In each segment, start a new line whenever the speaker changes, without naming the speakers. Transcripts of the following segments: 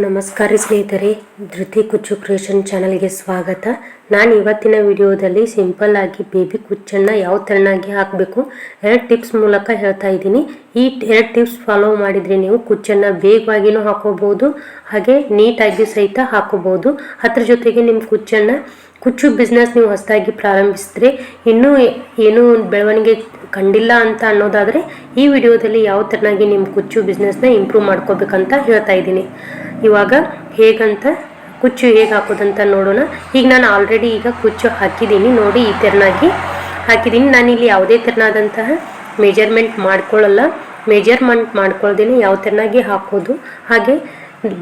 ನಮಸ್ಕಾರ ಸ್ನೇಹಿತರೆ, ಧೃತಿ ಕುಚ್ಚು ಕ್ರಿಯೇಷನ್ ಚಾನಲ್ಗೆ ಸ್ವಾಗತ. ನಾನು ಇವತ್ತಿನ ವಿಡಿಯೋದಲ್ಲಿ ಸಿಂಪಲ್ ಆಗಿ ಬೇಬಿ ಕುಚ್ಚನ್ನು ಯಾವ ಥರನಾಗಿ ಹಾಕಬೇಕು ಎರಡು ಟಿಪ್ಸ್ ಮೂಲಕ ಹೇಳ್ತಾ ಇದ್ದೀನಿ. ಈ ಎರಡು ಟಿಪ್ಸ್ ಫಾಲೋ ಮಾಡಿದರೆ ನೀವು ಕುಚ್ಚನ್ನು ಬೇಗವಾಗಿಯೂ ಹಾಕೋಬಹುದು, ಹಾಗೆ ನೀಟಾಗಿ ಸಹಿತ ಹಾಕೋಬಹುದು. ಅದ್ರ ಜೊತೆಗೆ ನಿಮ್ಮ ಕುಚ್ಚು ಬಿಸ್ನೆಸ್ ನೀವು ಹೊಸದಾಗಿ ಪ್ರಾರಂಭಿಸಿದ್ರೆ ಇನ್ನೂ ಏನೂ ಬೆಳವಣಿಗೆ ಕಂಡಿಲ್ಲ ಅಂತ ಅನ್ನೋದಾದರೆ ಈ ವಿಡಿಯೋದಲ್ಲಿ ಯಾವ ಥರನಾಗಿ ನಿಮ್ಮ ಕುಚ್ಚು ಬಿಸ್ನೆಸ್ನ ಇಂಪ್ರೂವ್ ಮಾಡ್ಕೋಬೇಕಂತ ಹೇಳ್ತಾ ಇದ್ದೀನಿ. ಇವಾಗ ಕುಚ್ಚು ಹೇಗೆ ಹಾಕೋದಂತ ನೋಡೋಣ. ಈಗ ನಾನು ಆಲ್ರೆಡಿ ಕುಚ್ಚು ಹಾಕಿದ್ದೀನಿ ನೋಡಿ, ಈ ಥರನಾಗಿ ಹಾಕಿದ್ದೀನಿ. ನಾನಿಲ್ಲಿ ಯಾವುದೇ ಥರನಾದಂತಹ ಮೆಜರ್ಮೆಂಟ್ ಮಾಡ್ಕೊಳ್ದೇನೆ ಯಾವ ಥರನಾಗಿ ಹಾಕೋದು, ಹಾಗೆ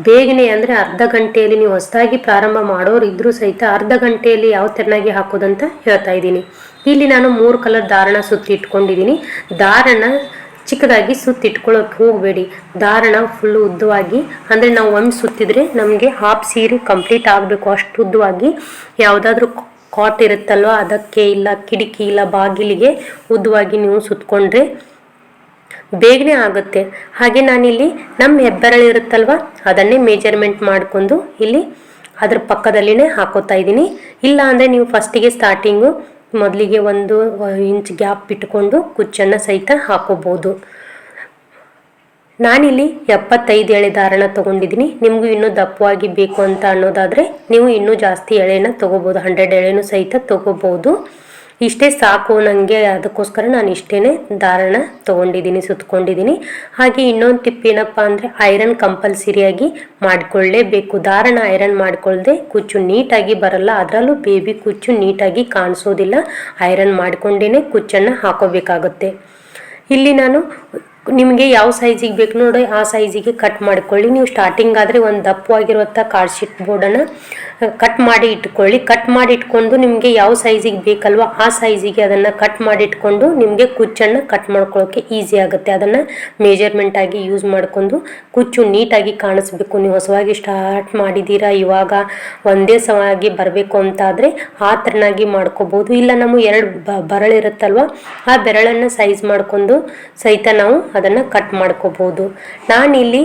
ಬೇಗನೆ ಅಂದರೆ ಅರ್ಧ ಗಂಟೆಯಲ್ಲಿ ನೀವು ಹೊಸದಾಗಿ ಪ್ರಾರಂಭ ಮಾಡೋರು ಇದ್ರೂ ಸಹಿತ ಅರ್ಧ ಗಂಟೆಯಲ್ಲಿ ಯಾವ ಥರನಾಗಿ ಹಾಕೋದಂತ ಹೇಳ್ತಾ ಇದ್ದೀನಿ. ಇಲ್ಲಿ ನಾನು 3 ಕಲರ್ ದಾರಣ ಸುತ್ತಿ ಇಟ್ಕೊಂಡಿದ್ದೀನಿ. ದಾರಣ ಚಿಕ್ಕದಾಗಿ ಸುತ್ತಿಟ್ಕೊಳ್ಳೋಕೆ ಹೋಗಬೇಡಿ. ದಾರಣ ಫುಲ್ಲು ಉದ್ದವಾಗಿ, ಅಂದರೆ ನಾವು ಒಂದು ಸುತ್ತಿದ್ರೆ ನಮಗೆ ಹಾಫ್ ಸೀರೆ ಕಂಪ್ಲೀಟ್ ಆಗಬೇಕು ಅಷ್ಟು ಉದ್ದವಾಗಿ. ಯಾವುದಾದ್ರೂ ಕಾಟ್ ಇರುತ್ತಲ್ವ ಅದಕ್ಕೆ, ಇಲ್ಲ ಕಿಟಕಿ ಇಲ್ಲ ಬಾಗಿಲಿಗೆ ಉದ್ದವಾಗಿ ನೀವು ಸುತ್ತಕೊಂಡ್ರೆ ಬೇಗನೆ ಆಗುತ್ತೆ. ಹಾಗೆ ನಾನಿಲ್ಲಿ ನಮ್ಮ ಹೆಬ್ಬೆರಳು ಇರುತ್ತಲ್ವ ಅದನ್ನೇ ಮೆಜರ್ಮೆಂಟ್ ಮಾಡಿಕೊಂಡು ಇಲ್ಲಿ ಅದ್ರ ಪಕ್ಕದಲ್ಲಿನೇ ಹಾಕೋತಾ ಇದ್ದೀನಿ. ಇಲ್ಲ ಅಂದರೆ ನೀವು ಫಸ್ಟಿಗೆ ಸ್ಟಾರ್ಟಿಂಗು ಮೊದಲಿಗೆ 1 ಇಂಚ್ ಗ್ಯಾಪ್ ಬಿಟ್ಕೊಂಡು ಕುಚ್ಚನ್ನು ಸಹಿತ ಹಾಕೋಬೋದು. ನಾನಿಲ್ಲಿ 75 ಎಳೆ ದಾರಣ ತೊಗೊಂಡಿದ್ದೀನಿ. ನಿಮಗೂ ಇನ್ನೂ ದಪ್ಪವಾಗಿ ಬೇಕು ಅಂತ ಅನ್ನೋದಾದರೆ ನೀವು ಇನ್ನೂ ಜಾಸ್ತಿ ಎಳೆನ ತೊಗೋಬೋದು, 100 ಎಳೆನೂ ಸಹಿತ ತೊಗೋಬೋದು. ಇಷ್ಟೇ ಸಾಕು ನನಗೆ, ಅದಕ್ಕೋಸ್ಕರ ನಾನು ಇಷ್ಟೇ ದಾರಣ ತೊಗೊಂಡಿದ್ದೀನಿ, ಸುತ್ಕೊಂಡಿದ್ದೀನಿ. ಹಾಗೆ ಇನ್ನೊಂದು ಟಿಪ್ ಏನಪ್ಪ ಅಂದರೆ ಐರನ್ ಕಂಪಲ್ಸರಿಯಾಗಿ ಮಾಡಿಕೊಳ್ಳೇಬೇಕು. ದಾರಣ ಐರನ್ ಮಾಡಿಕೊಳ್ಳದೆ ಕುಚ್ಚು ನೀಟಾಗಿ ಬರಲ್ಲ, ಅದರಲ್ಲೂ ಬೇಬಿ ಕುಚ್ಚು ನೀಟಾಗಿ ಕಾಣಿಸೋದಿಲ್ಲ. ಐರನ್ ಮಾಡಿಕೊಂಡೇ ಕುಚ್ಚನ್ನು ಹಾಕೋಬೇಕಾಗುತ್ತೆ. ಇಲ್ಲಿ ನಾನು ನಿಮಗೆ ಯಾವ ಸೈಜಿಗೆ ಬೇಕು ನೋಡಿ ಆ ಸೈಜಿಗೆ ಕಟ್ ಮಾಡ್ಕೊಳ್ಳಿ. ನೀವು ಸ್ಟಾರ್ಟಿಂಗ್ ಆದರೆ ಒಂದು ದಪ್ಪವಾಗಿರುವಂಥ ಕಾರ್ಡ್ ಶೀಟ್ ಬೋರ್ಡನ್ನು ಕಟ್ ಮಾಡಿ ಇಟ್ಕೊಳ್ಳಿ. ಕಟ್ ಮಾಡಿ ಇಟ್ಕೊಂಡು ನಿಮಗೆ ಯಾವ ಸೈಜಿಗೆ ಬೇಕಲ್ವ ಆ ಸೈಜಿಗೆ ಅದನ್ನು ಕಟ್ ಮಾಡಿ ಇಟ್ಕೊಂಡು ನಿಮಗೆ ಕುಚ್ಚನ್ನು ಕಟ್ ಮಾಡ್ಕೊಳ್ಳೋಕ್ಕೆ ಈಸಿ ಆಗುತ್ತೆ. ಅದನ್ನು ಮೆಜರ್ಮೆಂಟಾಗಿ ಯೂಸ್ ಮಾಡಿಕೊಂಡು ಕುಚ್ಚು ನೀಟಾಗಿ ಕಾಣಿಸ್ಬೇಕು. ನೀವು ಹೊಸವಾಗಿ ಸ್ಟಾರ್ಟ್ ಮಾಡಿದ್ದೀರಾ, ಇವಾಗ ಒಂದೇ ಸಮಾಗಿ ಬರಬೇಕು ಅಂತ ಆದರೆ ಆ ಥರನಾಗಿ ಮಾಡ್ಕೋಬೋದು. ಇಲ್ಲ ನಮ್ಮ 2 ಬೆರಳಿರುತ್ತಲ್ವ ಆ ಬೆರಳನ್ನು ಸೈಜ್ ಮಾಡಿಕೊಂಡು ಸಹಿತ ನಾವು ಅದನ್ನು ಕಟ್ ಮಾಡ್ಕೋಬೋದು. ನಾನಿಲ್ಲಿ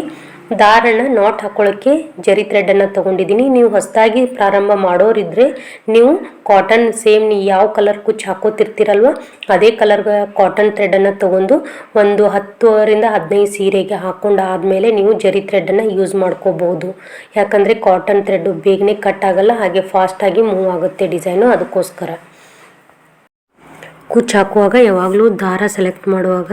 ದಾರಣ ನಾಟ್ ಹಾಕೊಳ್ಳೋಕ್ಕೆ ಜರಿ ಥ್ರೆಡನ್ನು ತೊಗೊಂಡಿದ್ದೀನಿ. ನೀವು ಹೊಸದಾಗಿ ಪ್ರಾರಂಭ ಮಾಡೋರಿದ್ರೆ ನೀವು ಕಾಟನ್ ಸೇಮ್ ನೀವು ಯಾವ ಕಲರ್ ಕುಚ್ಚು ಹಾಕೋತಿರ್ತೀರಲ್ವ ಅದೇ ಕಲರ್ ಕಾಟನ್ ಥ್ರೆಡನ್ನು ತೊಗೊಂಡು ಒಂದು 10ರಿಂದ 15 ಸೀರೆಗೆ ಹಾಕ್ಕೊಂಡು ಆದಮೇಲೆ ನೀವು ಜರಿ ಥ್ರೆಡನ್ನು ಯೂಸ್ ಮಾಡ್ಕೋಬೋದು. ಯಾಕಂದರೆ ಕಾಟನ್ ಥ್ರೆಡ್ಡು ಬೇಗನೆ ಕಟ್ ಆಗಲ್ಲ, ಹಾಗೆ ಫಾಸ್ಟಾಗಿ ಮೂವ್ ಆಗುತ್ತೆ ಡಿಸೈನು. ಅದಕ್ಕೋಸ್ಕರ ಕುಚ್ಚು ಹಾಕುವಾಗ ಯಾವಾಗಲೂ ದಾರ ಸೆಲೆಕ್ಟ್ ಮಾಡುವಾಗ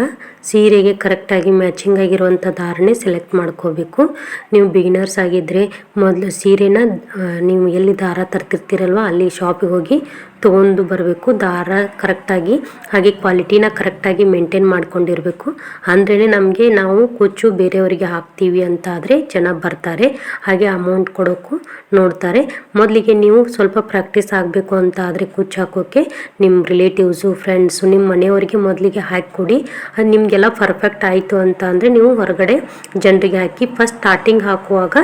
ಸೀರೆಗೆ ಕರೆಕ್ಟಾಗಿ ಮ್ಯಾಚಿಂಗ್ ಆಗಿರುವಂಥ ದಾರನೇ ಸೆಲೆಕ್ಟ್ ಮಾಡ್ಕೋಬೇಕು. ನೀವು ಬಿಗಿನರ್ಸ್ ಆಗಿದ್ದರೆ ಮೊದಲು ಸೀರೆನ ನೀವು ಎಲ್ಲಿ ದಾರ ತರ್ತಿರ್ತೀರಲ್ವ ಅಲ್ಲಿ ಶಾಪಿಗೆ ಹೋಗಿ ತೊಗೊಂಡು ಬರಬೇಕು. ದಾರ ಕರೆಕ್ಟಾಗಿ ಹಾಗೆ ಕ್ವಾಲಿಟಿನ ಕರೆಕ್ಟಾಗಿ ಮೇಂಟೈನ್ ಮಾಡ್ಕೊಂಡಿರಬೇಕು. ಅಂದ್ರೇ ನಾವು ಕುಚ್ಚು ಬೇರೆಯವರಿಗೆ ಹಾಕ್ತೀವಿ ಅಂತ ಆದರೆ ಜನ ಬರ್ತಾರೆ, ಹಾಗೆ ಅಮೌಂಟ್ ಕೊಡೋಕ್ಕೂ ನೋಡ್ತಾರೆ. ಮೊದಲಿಗೆ ನೀವು ಸ್ವಲ್ಪ ಪ್ರಾಕ್ಟೀಸ್ ಆಗಬೇಕು ಅಂತ ಆದರೆ ಕುಚ್ಚು ಹಾಕೋಕ್ಕೆ ನಿಮ್ಮ ರಿಲೇಟಿವ್ಸು, ಫ್ರೆಂಡ್ಸು, ನಿಮ್ಮ ಮನೆಯವರಿಗೆ ಮೊದಲಿಗೆ ಹಾಕಿಕೊಡಿ. ಅದು ನಿಮಗೆಲ್ಲ ಪರ್ಫೆಕ್ಟ್ ಆಯಿತು ಅಂತ ಅಂದರೆ ನೀವು ಹೊರಗಡೆ ಜನರಿಗೆ ಹಾಕಿ. ಫಸ್ಟ್ ಸ್ಟಾರ್ಟಿಂಗ್ ಹಾಕುವಾಗ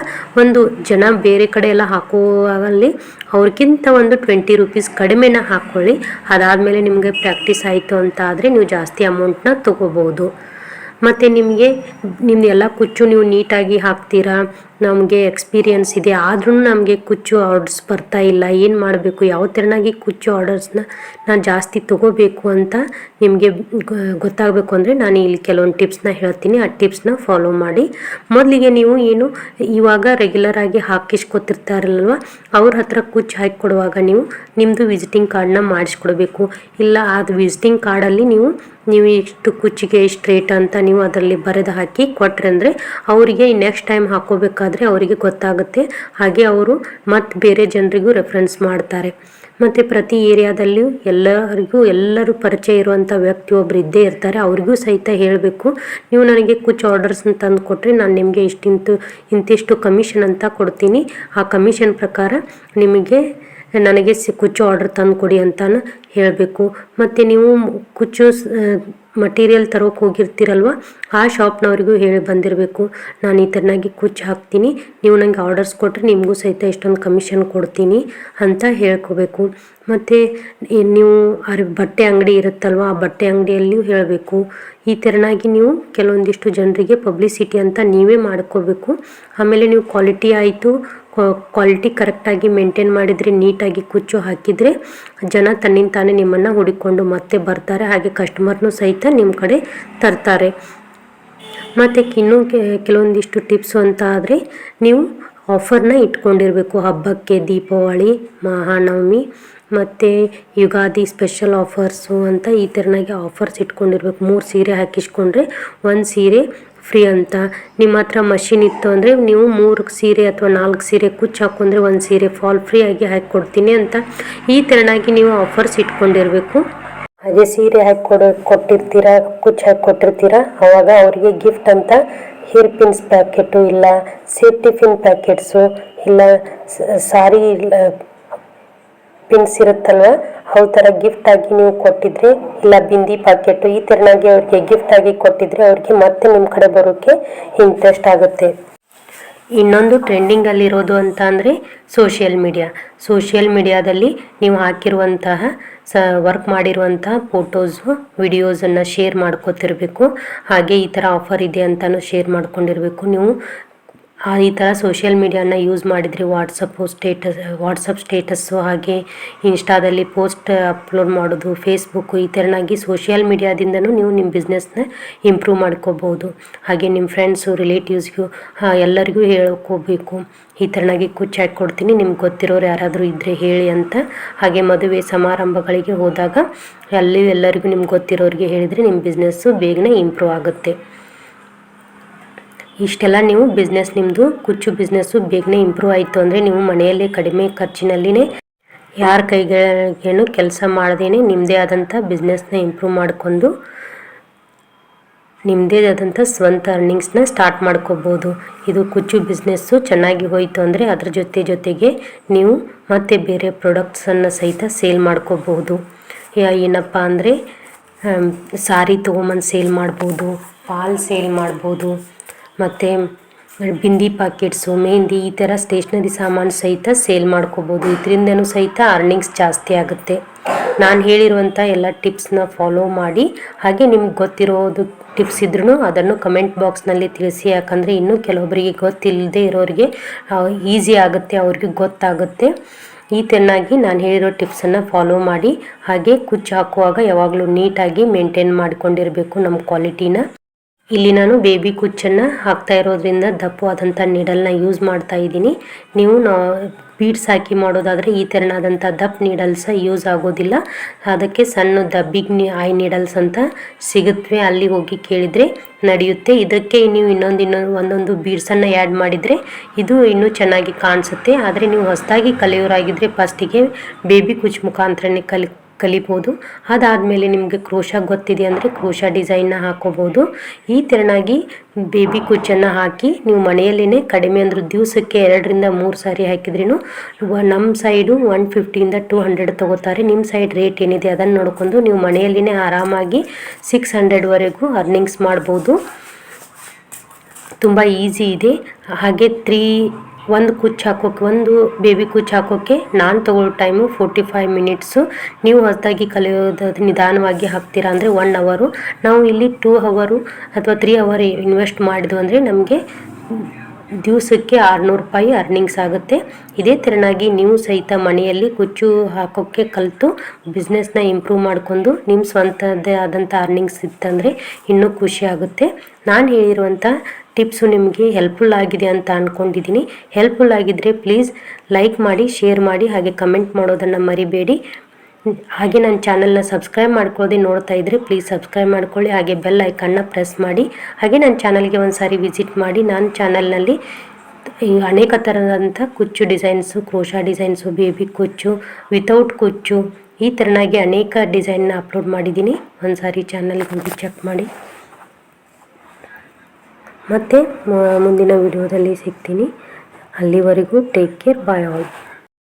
ಒಂದು ಜನ ಬೇರೆ ಕಡೆ ಎಲ್ಲ ಹಾಕುವಾಗಲ್ಲಿ ಅವ್ರಿಗಿಂತ ಒಂದು 20 ರೂಪೀಸ್ ಕಡಿಮೆನ ಹಾಕ್ಕೊಳ್ಳಿ. ಅದಾದಮೇಲೆ ನಿಮಗೆ ಪ್ರಾಕ್ಟೀಸ್ ಆಯಿತು ಅಂತ ಆದರೆ ನೀವು ಜಾಸ್ತಿ ಅಮೌಂಟನ್ನ ತೊಗೋಬೋದು. ಮತ್ತು ನಿಮ್ಮದು ಎಲ್ಲ ಕುಚ್ಚು ನೀವು ನೀಟಾಗಿ ಹಾಕ್ತೀರಾ, ನಮಗೆ ಎಕ್ಸ್ಪೀರಿಯನ್ಸ್ ಇದೆ, ಆದ್ರೂ ನಮಗೆ ಕುಚ್ಚು ಆರ್ಡರ್ಸ್ ಬರ್ತಾ ಇಲ್ಲ, ಏನು ಮಾಡಬೇಕು, ಯಾವ ಥರನಾಗಿ ಕುಚ್ಚು ಆರ್ಡರ್ಸ್ನ ನಾನು ಜಾಸ್ತಿ ತೊಗೋಬೇಕು ಅಂತ ನಿಮಗೆ ಗೊತ್ತಾಗಬೇಕು ಅಂದರೆ ನಾನು ಇಲ್ಲಿ ಕೆಲವೊಂದು ಟಿಪ್ಸ್ನ ಹೇಳ್ತೀನಿ. ಆ ಟಿಪ್ಸ್ನ ಫಾಲೋ ಮಾಡಿ. ಮೊದಲಿಗೆ ನೀವು ಇವಾಗ ರೆಗ್ಯುಲರಾಗಿ ಹಾಕಿಸ್ಕೊತಿರ್ತಾರಲ್ವ ಅವ್ರ ಹತ್ರ ಕುಚ್ಚು ಹಾಕಿ ಕೊಡುವಾಗ ನೀವು ನಿಮ್ಮದು ವಿಸಿಟಿಂಗ್ ಕಾರ್ಡನ್ನ ಮಾಡಿಸ್ಕೊಡ್ಬೇಕು. ಇಲ್ಲ ಅದು ವಿಸಿಟಿಂಗ್ ಕಾರ್ಡಲ್ಲಿ ನೀವು ಇಷ್ಟು ಕುಚ್ಚಿಗೆ ಇಷ್ಟು ರೇಟ್ ಅಂತ ನೀವು ಅದರಲ್ಲಿ ಬರೆದು ಹಾಕಿ ಕೊಟ್ರೆ ಅಂದರೆ ಅವರಿಗೆ ನೆಕ್ಸ್ಟ್ ಟೈಮ್ ಹಾಕೋಬೇಕಾದ್ರೆ ಅವರಿಗೆ ಗೊತ್ತಾಗುತ್ತೆ. ಹಾಗೆ ಅವರು ಮತ್ತು ಬೇರೆ ಜನರಿಗೂ ರೆಫರೆನ್ಸ್ ಮಾಡ್ತಾರೆ. ಮತ್ತು ಪ್ರತಿ ಏರಿಯಾದಲ್ಲಿಯೂ ಎಲ್ಲರೂ ಪರಿಚಯ ಇರುವಂಥ ವ್ಯಕ್ತಿ ಒಬ್ಬರು ಇದ್ದೇ ಇರ್ತಾರೆ. ಅವ್ರಿಗೂ ಸಹಿತ ಹೇಳಬೇಕು, ನೀವು ನನಗೆ ಕುಚ್ಚು ಆರ್ಡರ್ಸ್ನ ತಂದು ಕೊಟ್ಟರೆ ನಾನು ನಿಮಗೆ ಇಂತಿಷ್ಟು ಕಮಿಷನ್ ಅಂತ ಕೊಡ್ತೀನಿ. ಆ ಕಮಿಷನ್ ಪ್ರಕಾರ ನಿಮಗೆ ನನಗೆ ಕುಚ್ಚು ಆರ್ಡರ್ ತಂದು ಕೊಡಿ ಅಂತ ಹೇಳಬೇಕು. ಮತ್ತು ನೀವು ಕುಚ್ಚು ಮಟೀರಿಯಲ್ ತರೋಕೆ ಹೋಗಿರ್ತೀರಲ್ವ, ಆ ಶಾಪ್ನವ್ರಿಗೂ ಹೇಳಿ ಬಂದಿರಬೇಕು, ನಾನು ಈ ಥರನಾಗಿ ಕುಚ್ಚು ಹಾಕ್ತೀನಿ, ನೀವು ನನಗೆ ಆರ್ಡರ್ಸ್ ಕೊಟ್ಟರೆ ನಿಮಗೂ ಸಹಿತ ಇಷ್ಟೊಂದು ಕಮಿಷನ್ ಕೊಡ್ತೀನಿ ಅಂತ ಹೇಳ್ಕೋಬೇಕು. ಮತ್ತು ನೀವು ಬಟ್ಟೆ ಅಂಗಡಿ ಇರುತ್ತಲ್ವ, ಆ ಬಟ್ಟೆ ಅಂಗಡಿಯಲ್ಲಿಯೂ ಹೇಳಬೇಕು. ಈ ಥರನಾಗಿ ನೀವು ಕೆಲವೊಂದಿಷ್ಟು ಜನರಿಗೆ ಪಬ್ಲಿಸಿಟಿ ಅಂತ ನೀವೇ ಮಾಡ್ಕೋಬೇಕು. ಆಮೇಲೆ ನೀವು ಕ್ವಾಲಿಟಿ ಕರೆಕ್ಟಾಗಿ ಮೇಂಟೈನ್ ಮಾಡಿದರೆ, ನೀಟಾಗಿ ಕುಚ್ಚು ಹಾಕಿದರೆ ಜನ ತನ್ನಿಂದ ತಾನೇ ನಿಮ್ಮನ್ನು ಹುಡುಕೊಂಡು ಮತ್ತೆ ಬರ್ತಾರೆ, ಹಾಗೆ ಕಸ್ಟಮರ್ನೂ ಸಹಿತ ನಿಮ್ಮ ಕಡೆ ತರ್ತಾರೆ. ಮತ್ತು ಇನ್ನೂ ಕೆಲವೊಂದಿಷ್ಟು ಟಿಪ್ಸು ಅಂತ ಆದರೆ, ನೀವು ಆಫರ್ನ ಇಟ್ಕೊಂಡಿರಬೇಕು. ಹಬ್ಬಕ್ಕೆ, ದೀಪಾವಳಿ, ಮಹಾನವಮಿ ಮತ್ತು ಯುಗಾದಿ ಸ್ಪೆಷಲ್ ಆಫರ್ಸು ಅಂತ ಈ ಥರನಾಗಿ ಆಫರ್ಸ್ ಇಟ್ಕೊಂಡಿರ್ಬೇಕು. 3 ಸೀರೆ ಹಾಕಿಸ್ಕೊಂಡ್ರೆ 1 ಸೀರೆ ಫ್ರೀ ಅಂತ. ನಿಮ್ಮ ಹತ್ರ ಮಷಿನ್ ಇತ್ತು ಅಂದರೆ ನೀವು 3 ಸೀರೆ ಅಥವಾ 4 ಸೀರೆ ಕುಚ್ಚು ಹಾಕೊಂಡ್ರೆ 1 ಸೀರೆ ಫಾಲ್ ಫ್ರೀ ಆಗಿ ಹಾಕಿಕೊಡ್ತೀನಿ ಅಂತ ಈ ಥರನಾಗಿ ನೀವು ಆಫರ್ಸ್ ಇಟ್ಕೊಂಡಿರಬೇಕು. ಹಾಗೆ ಸೀರೆ ಕೊಟ್ಟಿರ್ತೀರ, ಕುಚ್ಚು ಹಾಕಿಕೊಟ್ಟಿರ್ತೀರ, ಆವಾಗ ಅವರಿಗೆ ಗಿಫ್ಟ್ ಅಂತ ಹೇರ್ ಪಿನ್ಸ್ ಪ್ಯಾಕೆಟು, ಇಲ್ಲ ಸೇಫ್ಟಿ ಪಿನ್ ಪ್ಯಾಕೆಟ್ಸು, ಇಲ್ಲ ಸಾರಿ ಪಿನ್ಸ್ ಇರುತ್ತಲ್ವ, ಅವು ಥರ ಗಿಫ್ಟ್ ಆಗಿ ನೀವು ಕೊಟ್ಟಿದ್ರೆ, ಇಲ್ಲ ಬಿಂದಿ ಪ್ಯಾಕೆಟು, ಈ ಥರನಾಗಿ ಅವ್ರಿಗೆ ಗಿಫ್ಟ್ ಆಗಿ ಕೊಟ್ಟಿದ್ರೆ ಅವ್ರಿಗೆ ಮತ್ತೆ ನಿಮ್ಮ ಕಡೆ ಬರೋಕ್ಕೆ ಇಂಟ್ರೆಸ್ಟ್ ಆಗುತ್ತೆ. ಇನ್ನೊಂದು ಟ್ರೆಂಡಿಂಗಲ್ಲಿರೋದು ಅಂತ ಅಂದರೆ ಸೋಷಿಯಲ್ ಮೀಡಿಯಾದಲ್ಲಿ ನೀವು ಹಾಕಿರುವಂತಹ ವರ್ಕ್ ಮಾಡಿರುವಂತಹ ಫೋಟೋಸು, ವಿಡಿಯೋಸನ್ನು ಶೇರ್ ಮಾಡ್ಕೋತಿರ್ಬೇಕು. ಹಾಗೆ ಈ ಥರ ಆಫರ್ ಇದೆ ಅಂತಲೂ ಶೇರ್ ಮಾಡ್ಕೊಂಡಿರಬೇಕು. ನೀವು ಈ ಥರ ಸೋಷಿಯಲ್ ಮೀಡಿಯಾನ ಯೂಸ್ ಮಾಡಿದರೆ ವಾಟ್ಸಪ್ ಸ್ಟೇಟಸ್ಸು, ಹಾಗೆ ಇನ್ಸ್ಟಾದಲ್ಲಿ ಪೋಸ್ಟ್ ಅಪ್ಲೋಡ್ ಮಾಡೋದು, ಫೇಸ್ಬುಕ್ಕು, ಈ ಥರನಾಗಿ ಸೋಷಿಯಲ್ ಮೀಡಿಯಾದಿಂದನೂ ನೀವು ನಿಮ್ಮ ಬಿಸ್ನೆಸ್ನ ಇಂಪ್ರೂವ್ ಮಾಡ್ಕೋಬೋದು. ಹಾಗೆ ನಿಮ್ಮ ಫ್ರೆಂಡ್ಸು, ರಿಲೇಟಿವ್ಸ್ಗೂ ಎಲ್ಲರಿಗೂ ಹೇಳ್ಕೋಬೇಕು, ಈ ಥರನಾಗಿ ಕುಚ್ಚು ಹಾಕ್ಕೊಡ್ತೀನಿ, ನಿಮ್ಗೆ ಗೊತ್ತಿರೋರು ಯಾರಾದರೂ ಇದ್ದರೆ ಹೇಳಿ ಅಂತ. ಹಾಗೆ ಮದುವೆ ಸಮಾರಂಭಗಳಿಗೆ ಹೋದಾಗ ಎಲ್ಲರಿಗೂ ನಿಮ್ಗೆ ಗೊತ್ತಿರೋರಿಗೆ ಹೇಳಿದರೆ ನಿಮ್ಮ ಬಿಸ್ನೆಸ್ಸು ಬೇಗನೆ ಇಂಪ್ರೂವ್ ಆಗುತ್ತೆ. ಇಷ್ಟೆಲ್ಲ ನೀವು ನಿಮ್ಮದು ಕುಚ್ಚು ಬಿಸ್ನೆಸ್ಸು ಬೇಗನೆ ಇಂಪ್ರೂವ್ ಆಯಿತು ಅಂದರೆ, ನೀವು ಮನೆಯಲ್ಲೇ ಕಡಿಮೆ ಖರ್ಚಿನಲ್ಲಿನೇ ಯಾರ ಕೈಗೇನು ಕೆಲಸ ಮಾಡದೇನೆ ನಿಮ್ಮದೇ ಆದಂಥ ಬಿಸ್ನೆಸ್ನ ಇಂಪ್ರೂವ್ ಮಾಡಿಕೊಂಡು ನಿಮ್ಮದೇ ಆದಂಥ ಸ್ವಂತ ಅರ್ನಿಂಗ್ಸ್ನ ಸ್ಟಾರ್ಟ್ ಮಾಡ್ಕೋಬೋದು. ಇದು ಕುಚ್ಚು ಬಿಸ್ನೆಸ್ಸು ಚೆನ್ನಾಗಿ ಹೋಯಿತು ಅಂದರೆ ಅದ್ರ ಜೊತೆಗೆ ನೀವು ಮತ್ತೆ ಬೇರೆ ಪ್ರಾಡಕ್ಟ್ಸನ್ನು ಸಹಿತ ಸೇಲ್ ಮಾಡ್ಕೋಬಹುದು. ಏನಪ್ಪ ಅಂದರೆ ಸಾರಿ ತೊಗೊಂಬಂದು ಸೇಲ್ ಮಾಡ್ಬೋದು, ಪಾಲ್ ಸೇಲ್ ಮಾಡ್ಬೋದು, ಮತ್ತು ಬಿಂದಿ ಪ್ಯಾಕೆಟ್ಸು, ಮೆಹಂದಿ, ಈ ಥರ ಸ್ಟೇಷ್ನರಿ ಸಾಮಾನು ಸಹಿತ ಸೇಲ್ ಮಾಡ್ಕೋಬೋದು. ಇದರಿಂದನೂ ಸಹಿತ ಅರ್ನಿಂಗ್ಸ್ ಜಾಸ್ತಿ ಆಗುತ್ತೆ. ನಾನು ಹೇಳಿರುವಂಥ ಎಲ್ಲ ಟಿಪ್ಸ್ನ ಫಾಲೋ ಮಾಡಿ, ಹಾಗೆ ನಿಮ್ಗೆ ಗೊತ್ತಿರೋದು ಟಿಪ್ಸ್ ಇದ್ರೂ ಅದನ್ನು ಕಮೆಂಟ್ ಬಾಕ್ಸ್ನಲ್ಲಿ ತಿಳಿಸಿ. ಯಾಕಂದರೆ ಇನ್ನೂ ಕೆಲವೊಬ್ಬರಿಗೆ ಗೊತ್ತಿಲ್ಲದೆ ಇರೋರಿಗೆ ಈಸಿ ಆಗುತ್ತೆ, ಅವ್ರಿಗೆ ಗೊತ್ತಾಗುತ್ತೆ. ಈ ಥರನಾಗಿ ನಾನು ಹೇಳಿರೋ ಟಿಪ್ಸನ್ನು ಫಾಲೋ ಮಾಡಿ, ಹಾಗೆ ಕುಚ್ಚು ಹಾಕುವಾಗ ಯಾವಾಗಲೂ ನೀಟಾಗಿ ಮೇಂಟೈನ್ ಮಾಡಿಕೊಂಡಿರಬೇಕು ನಮ್ಮ ಕ್ವಾಲಿಟಿನ. ಇಲ್ಲಿ ನಾನು ಬೇಬಿ ಕುಚ್ಚನ್ನು ಹಾಕ್ತಾ ಇರೋದ್ರಿಂದ ದಪ್ಪವಾದಂಥ ನೀಡಲ್ನ ಯೂಸ್ ಮಾಡ್ತಾ ಇದ್ದೀನಿ. ನೀವು ಬೀಡ್ಸ್ ಹಾಕಿ ಮಾಡೋದಾದರೆ ಈ ಥರನಾದಂಥ ದಪ್ಪ ನೀಡಲ್ಸ ಯೂಸ್ ಆಗೋದಿಲ್ಲ. ಅದಕ್ಕೆ ಸಣ್ಣ ಬಿಗ್ ಐ ನೀಡಲ್ಸ್ ಅಂತ ಸಿಗುತ್ತವೆ, ಅಲ್ಲಿ ಹೋಗಿ ಕೇಳಿದರೆ ನಡೆಯುತ್ತೆ. ಇದಕ್ಕೆ ನೀವು ಒಂದೊಂದು ಬೀಡ್ಸನ್ನು ಆ್ಯಡ್ ಮಾಡಿದರೆ ಇದು ಇನ್ನೂ ಚೆನ್ನಾಗಿ ಕಾಣಿಸುತ್ತೆ. ಆದರೆ ನೀವು ಹೊಸದಾಗಿ ಕಲಿಯೋರಾಗಿದ್ದರೆ ಫಸ್ಟಿಗೆ ಬೇಬಿ ಕುಚ್ಚು ಮುಖಾಂತರನೇ ಕಲಿಬೋದು. ಅದಾದಮೇಲೆ ನಿಮಗೆ ಕ್ರೋಶಾ ಗೊತ್ತಿದೆ ಅಂದರೆ ಕ್ರೋಶಾ ಡಿಸೈನ್ನ ಹಾಕೋಬೋದು. ಈ ಥರನಾಗಿ ಬೇಬಿ ಕುಚ್ಚನ್ನು ಹಾಕಿ ನೀವು ಮನೆಯಲ್ಲೇ ಕಡಿಮೆ ಅಂದ್ರೆ ದಿವಸಕ್ಕೆ 2 ರಿಂದ 3 ಸಾರಿ ಹಾಕಿದ್ರೂ ನಮ್ಮ ಸೈಡು 150 to 200 ತೊಗೋತಾರೆ. ನಿಮ್ಮ ಸೈಡ್ ರೇಟ್ ಏನಿದೆ ಅದನ್ನು ನೋಡ್ಕೊಂಡು ನೀವು ಮನೆಯಲ್ಲೇ ಆರಾಮಾಗಿ 600ವರೆಗೂ ಅರ್ನಿಂಗ್ಸ್ ಮಾಡ್ಬೋದು. ತುಂಬ ಈಸಿ ಇದೆ. ಹಾಗೆ ಒಂದು ಬೇಬಿ ಕುಚ್ಚು ಹಾಕೋಕ್ಕೆ ನಾನು ತಗೊಳ್ಳೋ ಟೈಮು 45 ಮಿನಿಟ್ಸು. ನೀವು ಹೊಸದಾಗಿ ಕಲಿಯೋದಾದ್ರೆ ನಿಧಾನವಾಗಿ ಹಾಕ್ತೀರಾ ಅಂದರೆ 1 ಅವರು, ನಾವು ಇಲ್ಲಿ 2 ಅವರು ಅಥವಾ 3 ಅವರ್ ಇನ್ವೆಸ್ಟ್ ಮಾಡಿದ್ವು ಅಂದರೆ ನಮಗೆ ದಿವಸಕ್ಕೆ 600 ರೂಪಾಯಿ ಅರ್ನಿಂಗ್ಸ್ ಆಗುತ್ತೆ. ಇದೇ ಥರನಾಗಿ ನೀವು ಸಹಿತ ಮನೆಯಲ್ಲಿ ಕುಚ್ಚು ಹಾಕೋಕ್ಕೆ ಕಲಿತು ಬಿಸ್ನೆಸ್ನ ಇಂಪ್ರೂವ್ ಮಾಡ್ಕೊಂಡು ನಿಮ್ಮ ಸ್ವಂತದ್ದೇ ಆದಂಥ ಅರ್ನಿಂಗ್ಸ್ ಇತ್ತಂದರೆ ಇನ್ನೂ ಖುಷಿ ಆಗುತ್ತೆ. ನಾನು ಹೇಳಿರುವಂಥ ಟಿಪ್ಸು ನಿಮಗೆ ಹೆಲ್ಪ್ಫುಲ್ ಆಗಿದೆ ಅಂತ ಅಂದ್ಕೊಂಡಿದ್ದೀನಿ. ಹೆಲ್ಪ್ಫುಲ್ ಆಗಿದ್ದರೆ ಪ್ಲೀಸ್ ಲೈಕ್ ಮಾಡಿ, ಶೇರ್ ಮಾಡಿ, ಹಾಗೆ ಕಮೆಂಟ್ ಮಾಡೋದನ್ನು ಮರಿಬೇಡಿ. ಹಾಗೆ ನನ್ನ ಚಾನಲ್ನ ಸಬ್ಸ್ಕ್ರೈಬ್ ಮಾಡ್ಕೊಳ್ಳದೆ ನೋಡ್ತಾ ಇದ್ದರೆ ಪ್ಲೀಸ್ ಸಬ್ಸ್ಕ್ರೈಬ್ ಮಾಡ್ಕೊಳ್ಳಿ, ಹಾಗೆ ಬೆಲ್ ಐಕನ್ನ ಪ್ರೆಸ್ ಮಾಡಿ. ಹಾಗೆ ನನ್ನ ಚಾನಲ್ಗೆ ಒಂದು ಸಾರಿ ವಿಸಿಟ್ ಮಾಡಿ. ನನ್ನ ಚಾನಲ್ನಲ್ಲಿ ಅನೇಕ ಥರದಂಥ ಕುಚ್ಚು ಡಿಸೈನ್ಸು, ಕ್ರೋಶಾ ಡಿಸೈನ್ಸು, ಬೇಬಿ ಕುಚ್ಚು, ವಿತೌಟ್ ಕುಚ್ಚು, ಈ ಥರನಾಗಿ ಅನೇಕ ಡಿಸೈನ್ನ ಅಪ್ಲೋಡ್ ಮಾಡಿದ್ದೀನಿ. ಒಂದು ಸಾರಿ ಚಾನಲ್ಗೆ ಹೋಗಿ ಚೆಕ್ ಮಾಡಿ. ಮತ್ತು ಮುಂದಿನ ವಿಡಿಯೋದಲ್ಲಿ ಸಿಗ್ತೀನಿ. ಅಲ್ಲಿವರೆಗೂ ಟೇಕ್ ಕೇರ್, ಬಾಯ್ ಆಲ್.